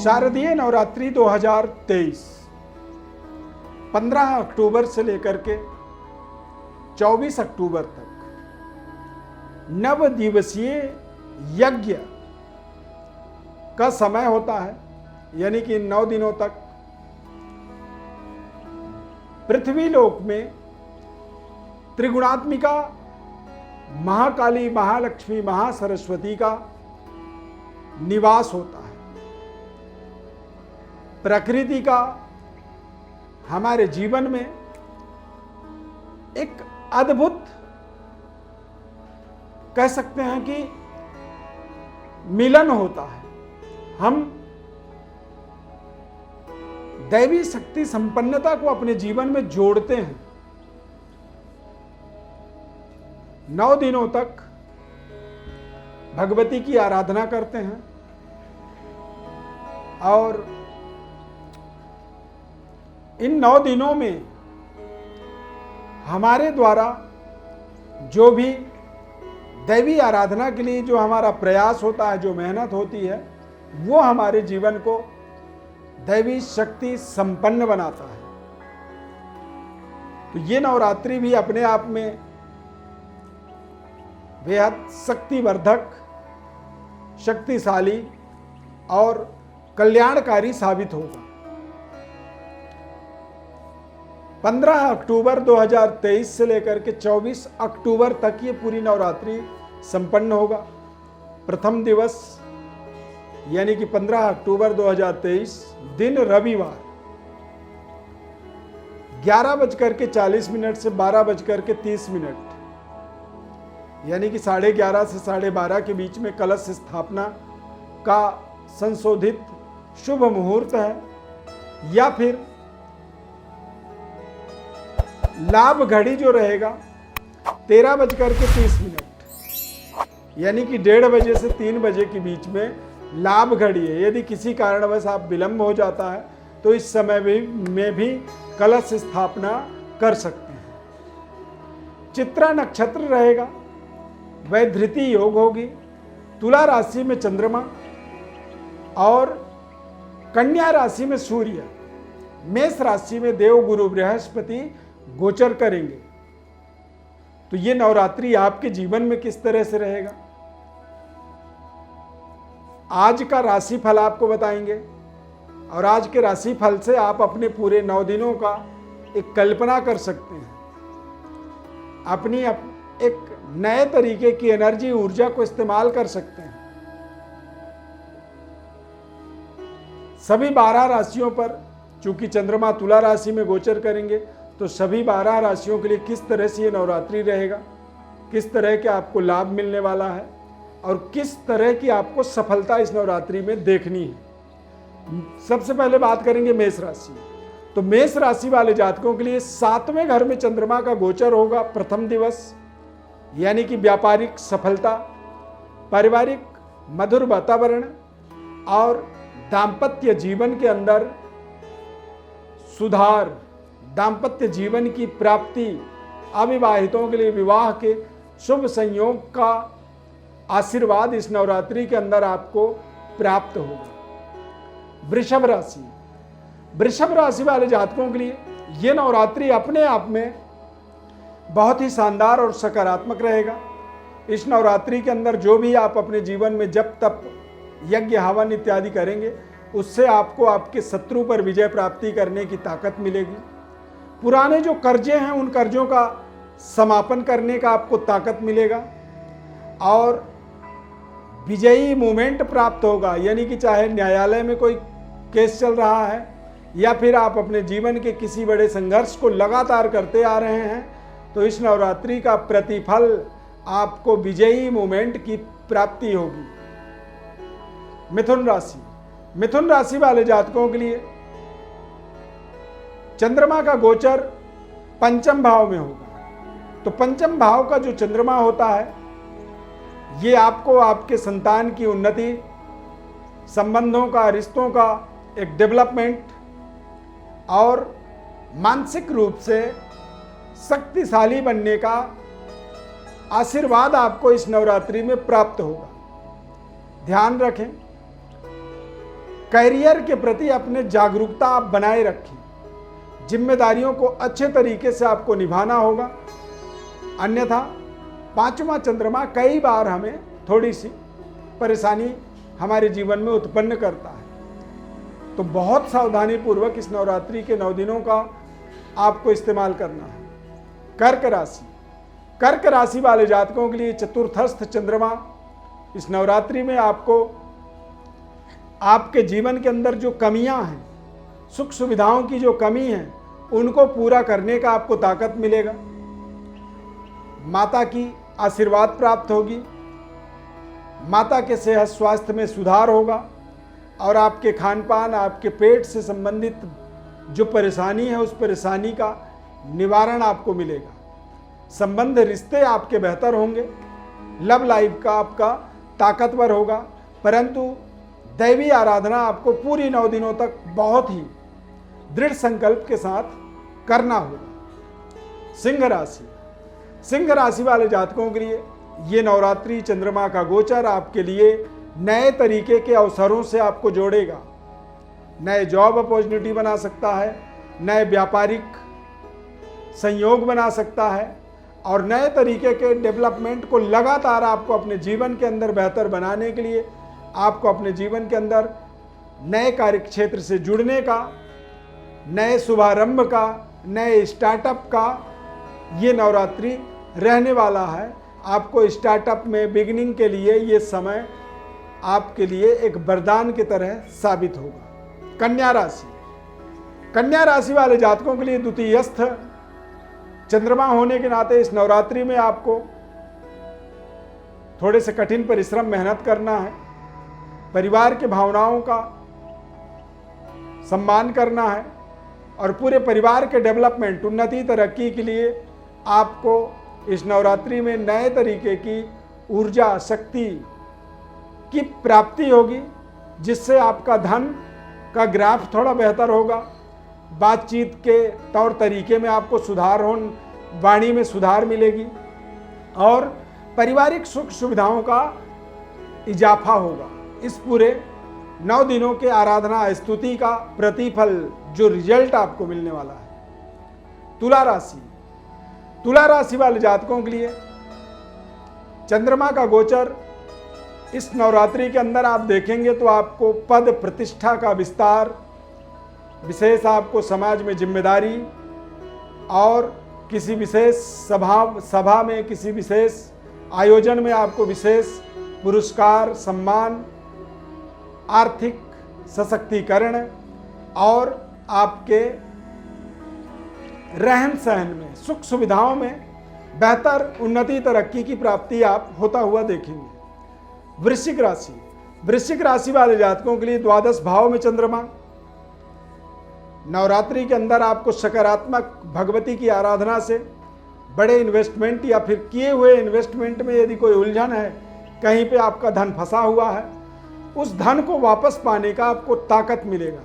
शारदीय नवरात्रि 2023 15 अक्टूबर से लेकर के 24 अक्टूबर तक 9 दिवसीय यज्ञ का समय होता है। यानी कि 9 दिनों तक पृथ्वी लोक में त्रिगुणात्मिका महाकाली, महालक्ष्मी, महासरस्वती का निवास होता है। प्रकृति का हमारे जीवन में एक अद्भुत कह सकते हैं कि मिलन होता है। हम दैवी शक्ति संपन्नता को अपने जीवन में जोड़ते हैं। 9 दिनों तक भगवती की आराधना करते हैं और इन 9 दिनों में हमारे द्वारा जो भी दैवी आराधना के लिए जो हमारा प्रयास होता है, जो मेहनत होती है, वो हमारे जीवन को दैवी शक्ति संपन्न बनाता है। तो ये नवरात्रि भी अपने आप में बेहद शक्तिवर्धक, शक्तिशाली और कल्याणकारी साबित होगा। 15 अक्टूबर 2023 से लेकर के 24 अक्टूबर तक ये पूरी नवरात्रि संपन्न होगा। प्रथम दिवस यानी कि 15 अक्टूबर 2023 दिन रविवार 11:40 से 12:30 यानी कि 11:30 से 12:30 के बीच में कलश स्थापना का संशोधित शुभ मुहूर्त है, या फिर लाभ घड़ी जो रहेगा 13:30 यानी कि 1:30 बजे से 3 बजे के बीच में लाभ घड़ी है। यदि किसी कारणवश आप विलंब हो जाता है तो इस समय में भी कलश स्थापना कर सकते हैं। चित्रा नक्षत्र रहेगा, वैधृति योग होगी, तुला राशि में चंद्रमा और कन्या राशि में सूर्य, मेष राशि में देव गुरु बृहस्पति गोचर करेंगे। तो ये नवरात्रि आपके जीवन में किस तरह से रहेगा, आज का राशि फल आपको बताएंगे और आज के राशि फल से आप अपने पूरे 9 दिनों का एक कल्पना कर सकते हैं। अपनी एक नए तरीके की एनर्जी, ऊर्जा को इस्तेमाल कर सकते हैं। सभी 12 राशियों पर चूंकि चंद्रमा तुला राशि में गोचर करेंगे, तो सभी 12 राशियों के लिए किस तरह से ये नवरात्रि रहेगा, किस तरह के आपको लाभ मिलने वाला है और किस तरह की आपको सफलता इस नवरात्रि में देखनी है। सबसे पहले बात करेंगे मेष राशि। तो मेष राशि वाले जातकों के लिए 7वें घर में चंद्रमा का गोचर होगा प्रथम दिवस, यानी कि व्यापारिक सफलता, पारिवारिक मधुर वातावरण और दाम्पत्य जीवन के अंदर सुधार, दाम्पत्य जीवन की प्राप्ति, अविवाहितों के लिए विवाह के शुभ संयोग का आशीर्वाद इस नवरात्रि के अंदर आपको प्राप्त होगा। वृषभ राशि, वृषभ राशि वाले जातकों के लिए यह नवरात्रि अपने आप में बहुत ही शानदार और सकारात्मक रहेगा। इस नवरात्रि के अंदर जो भी आप अपने जीवन में जप तप यज्ञ हवन इत्यादि करेंगे, उससे आपको आपके शत्रु पर विजय प्राप्ति करने की ताकत मिलेगी। पुराने जो कर्जे हैं उन कर्जों का समापन करने का आपको ताकत मिलेगा और विजयी मूवमेंट प्राप्त होगा। यानी कि चाहे न्यायालय में कोई केस चल रहा है या फिर आप अपने जीवन के किसी बड़े संघर्ष को लगातार करते आ रहे हैं, तो इस नवरात्रि का प्रतिफल आपको विजयी मूवमेंट की प्राप्ति होगी। मिथुन राशि, मिथुन राशि वाले जातकों के लिए चंद्रमा का गोचर पंचम भाव में होगा। तो पंचम भाव का जो चंद्रमा होता है, ये आपको आपके संतान की उन्नति, संबंधों का, रिश्तों का एक डेवलपमेंट और मानसिक रूप से शक्तिशाली बनने का आशीर्वाद आपको इस नवरात्रि में प्राप्त होगा। ध्यान रखें, कैरियर के प्रति अपने जागरूकता आप बनाए रखें। जिम्मेदारियों को अच्छे तरीके से आपको निभाना होगा, अन्यथा पांचवा चंद्रमा कई बार हमें थोड़ी सी परेशानी हमारे जीवन में उत्पन्न करता है। तो बहुत सावधानी पूर्वक इस नवरात्रि के 9 दिनों का आपको इस्तेमाल करना है। कर्क राशि, कर्क राशि वाले जातकों के लिए चतुर्थस्थ चंद्रमा इस नवरात्रि में आपको आपके जीवन के अंदर जो कमियां हैं, सुख सुविधाओं की जो कमी है, उनको पूरा करने का आपको ताकत मिलेगा। माता की आशीर्वाद प्राप्त होगी, माता के सेहत स्वास्थ्य में सुधार होगा और आपके खान पान, आपके पेट से संबंधित जो परेशानी है, उस परेशानी का निवारण आपको मिलेगा। संबंध रिश्ते आपके बेहतर होंगे, लव लाइफ का आपका ताकतवर होगा, परंतु दैवी आराधना आपको पूरी 9 दिनों तक बहुत ही दृढ़ संकल्प के साथ करना होगा। सिंह राशि, सिंह राशि वाले जातकों के लिए ये नवरात्रि चंद्रमा का गोचर आपके लिए नए तरीके के अवसरों से आपको जोड़ेगा। नए जॉब अपॉर्चुनिटी बना सकता है, नए व्यापारिक संयोग बना सकता है और नए तरीके के डेवलपमेंट को लगातार आपको अपने जीवन के अंदर बेहतर बनाने के लिए, आपको अपने जीवन के अंदर नए कार्य क्षेत्र से जुड़ने का, नए शुभारंभ का, नए स्टार्टअप का ये नवरात्रि रहने वाला है। आपको स्टार्टअप में बिगिनिंग के लिए ये समय आपके लिए एक वरदान की तरह साबित होगा। कन्या राशि, कन्या राशि वाले जातकों के लिए द्वितीयस्थ चंद्रमा होने के नाते इस नवरात्रि में आपको थोड़े से कठिन परिश्रम मेहनत करना है, परिवार की भावनाओं का सम्मान करना है और पूरे परिवार के डेवलपमेंट, उन्नति, तरक्की के लिए आपको इस नवरात्रि में नए तरीके की ऊर्जा, शक्ति की प्राप्ति होगी, जिससे आपका धन का ग्राफ थोड़ा बेहतर होगा। बातचीत के तौर तरीके में आपको सुधार हो, वाणी में सुधार मिलेगी और पारिवारिक सुख सुविधाओं का इजाफा होगा। इस पूरे 9 दिनों के आराधना स्तुति का प्रतिफल, जो रिजल्ट आपको मिलने वाला है। तुला राशि, तुला राशि वाले जातकों के लिए चंद्रमा का गोचर इस नवरात्रि के अंदर आप देखेंगे तो आपको पद प्रतिष्ठा का विस्तार, विशेष आपको समाज में जिम्मेदारी और किसी विशेष सभा में, किसी विशेष आयोजन में आपको विशेष पुरस्कार, सम्मान, आर्थिक सशक्तिकरण और आपके रहन सहन में, सुख सुविधाओं में बेहतर उन्नति, तरक्की की प्राप्ति आप होता हुआ देखेंगे। वृश्चिक राशि, वृश्चिक राशि वाले जातकों के लिए द्वादश भाव में चंद्रमा नवरात्रि के अंदर आपको सकारात्मक भगवती की आराधना से बड़े इन्वेस्टमेंट या फिर किए हुए इन्वेस्टमेंट में यदि कोई उलझन है, कहीं पे आपका धन फंसा हुआ है, उस धन को वापस पाने का आपको ताकत मिलेगा।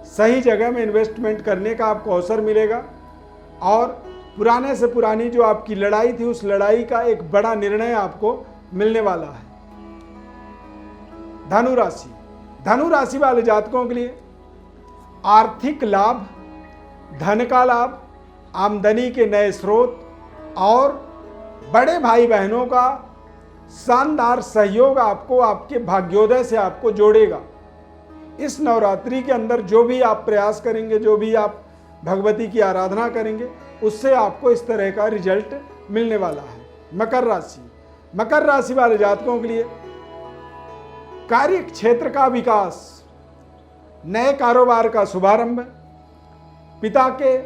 सही जगह में इन्वेस्टमेंट करने का आपको अवसर मिलेगा और पुराने से पुरानी जो आपकी लड़ाई थी, उस लड़ाई का एक बड़ा निर्णय आपको मिलने वाला है। धनु राशि, धनु राशि वाले जातकों के लिए आर्थिक लाभ, धन का लाभ, आमदनी के नए स्रोत और बड़े भाई बहनों का शानदार सहयोग आपको आपके भाग्योदय से आपको जोड़ेगा। इस नवरात्रि के अंदर जो भी आप प्रयास करेंगे, जो भी आप भगवती की आराधना करेंगे, उससे आपको इस तरह का रिजल्ट मिलने वाला है। मकर राशि, मकर राशि वाले जातकों के लिए कार्य क्षेत्र का विकास, नए कारोबार का शुभारंभ, पिता के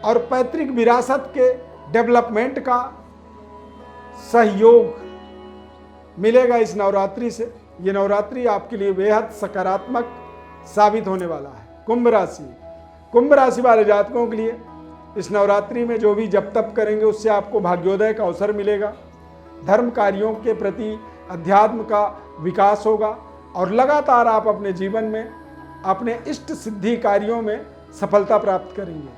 और पैतृक विरासत के डेवलपमेंट का सहयोग मिलेगा इस नवरात्रि से। ये नवरात्रि आपके लिए बेहद सकारात्मक साबित होने वाला है। कुंभ राशि, कुंभ राशि वाले जातकों के लिए इस नवरात्रि में जो भी जप तप करेंगे, उससे आपको भाग्योदय का अवसर मिलेगा। धर्म कार्यों के प्रति अध्यात्म का विकास होगा और लगातार आप अपने जीवन में अपने इष्ट सिद्धि कार्यों में सफलता प्राप्त करेंगे।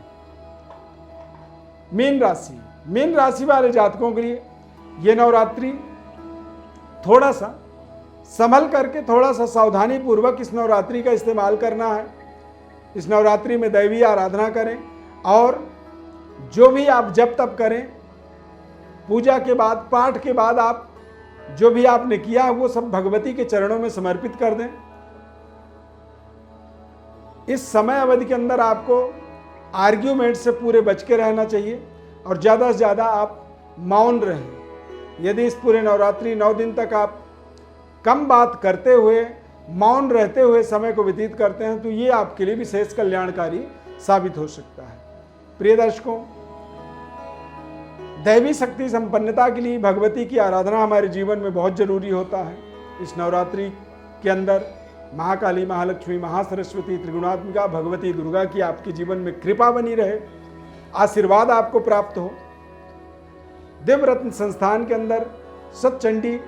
मीन राशि, मीन राशि वाले जातकों के लिए ये नवरात्रि थोड़ा सा संभल करके थोड़ा सा सावधानी पूर्वक इस नवरात्रि का इस्तेमाल करना है। इस नवरात्रि में दैवी आराधना करें और जो भी आप जप तप करें, पूजा के बाद, पाठ के बाद आप जो भी आपने किया है वो सब भगवती के चरणों में समर्पित कर दें। इस समय अवधि के अंदर आपको आर्ग्यूमेंट से पूरे बच के रहना चाहिए और ज़्यादा से ज़्यादा आप मौन रहें। यदि इस पूरे नवरात्रि 9 दिन तक आप कम बात करते हुए, मौन रहते हुए समय को व्यतीत करते हैं तो ये आपके लिए विशेष कल्याणकारी साबित हो सकता है। प्रिय दर्शकों, दैवी शक्ति संपन्नता के लिए भगवती की आराधना हमारे जीवन में बहुत जरूरी होता है। इस नवरात्रि के अंदर महाकाली, महालक्ष्मी, महासरस्वती, त्रिगुणात्मिका भगवती दुर्गा की आपके जीवन में कृपा बनी रहे, आशीर्वाद आपको प्राप्त हो। दिव्य रत्न संस्थान के अंदर सतचंडी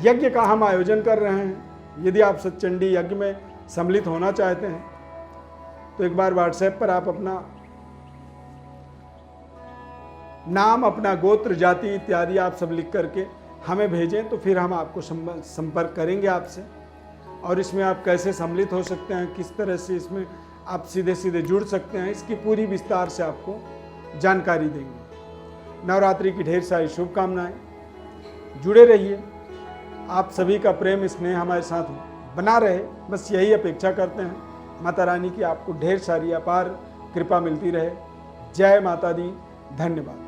यज्ञ का हम आयोजन कर रहे हैं। यदि आप सतचंडी यज्ञ में सम्मिलित होना चाहते हैं तो एक बार व्हाट्सएप पर आप अपना नाम, अपना गोत्र, जाति इत्यादि आप सब लिख करके हमें भेजें तो फिर हम आपको संपर्क करेंगे आपसे। और इसमें आप कैसे सम्मिलित हो सकते हैं, किस तरह से इसमें आप सीधे सीधे जुड़ सकते हैं, इसकी पूरी विस्तार से आपको जानकारी देंगे। नवरात्रि की ढेर सारी शुभकामनाएं। जुड़े रहिए। आप सभी का प्रेम स्नेह हमारे साथ बना रहे, बस यही अपेक्षा करते हैं। माता रानी की आपको ढेर सारी अपार कृपा मिलती रहे। जय माता दी। धन्यवाद।